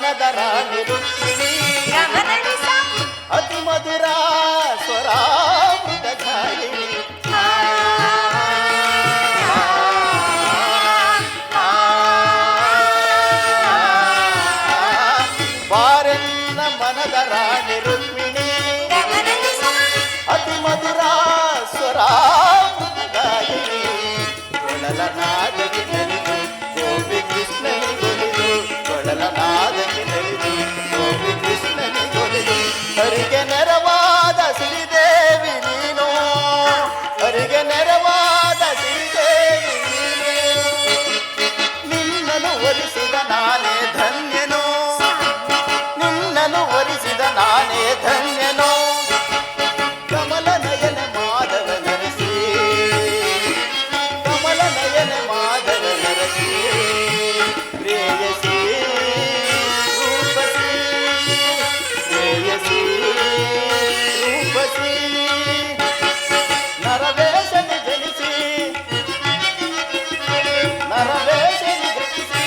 ಮನದ ರಾಣಿ ರುಕ್ಮಿಣಿ ಅತಿ ಮಧುರ ಸ್ವರಾಮೃತ ಛಾಯಿಣಿ ಬಾರೆನ್ನ ಮನದ ರಾಣಿ ರುಕ್ಮಿಣಿ ಅತಿ ಮಧುರ ಸ್ವರಾಮೃತ ಗಾಯಿಣಿ ಕೊಳಲ ನಾದಕ್ಕೆ ನಲಿದು ಗೋಪಿ ಕೃಷ್ಣನಿಗೊಲಿದು ಕೊಳಲ ನಾದಕ್ಕೆ ನಲಿದು ಗೋಪಿ ಕೃಷ್ಣನಿಗೊಲಿದು ಹರಿಗೆ ನೆರವಾದ ಶ್ರೀದೇವಿ ನೀನು ಹರಿಗೆ ನೆರವಾದ ಶ್ರೀದೇವಿ ನೀನು ನಿನ್ನನು ಒಲಿಸಿದ ನಾನೇ ಧನ್ಯನು ನಿನ್ನನು ಒಲಿಸಿದ ನಾನೇ ಧನ್ಯನು ಕಮಲ ನಯನ ಮಾಧವ ನರಸಿ ಕಮಲ ನಯನ ಮಾಧವ ನರಸಿ ಪ್ರೇಯಸಿ ರೂಪಸಿ ಪ್ರೇಯಸಿ ರೂಪಸಿ ನರವೇಶನಿ ಜನಿಸಿ ನರವೇಶನಿ ಜನಿಸಿ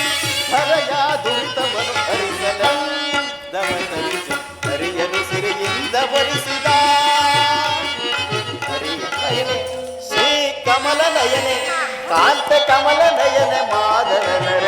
ಹರಯ ದುರಿತವನ್ನು ಹರಿಸಲಂದವತರಿಸಿ ಹರಿಯಲು ಸಿರಿಯಿಂದ ವರಿಸಿದ ಹರಿಯ ಶ್ರೀ ಕಮಲ ನಯನೆ ಕಾಂತ ಕಮಲ ನಯನೆ ಮಾಧವ ನರ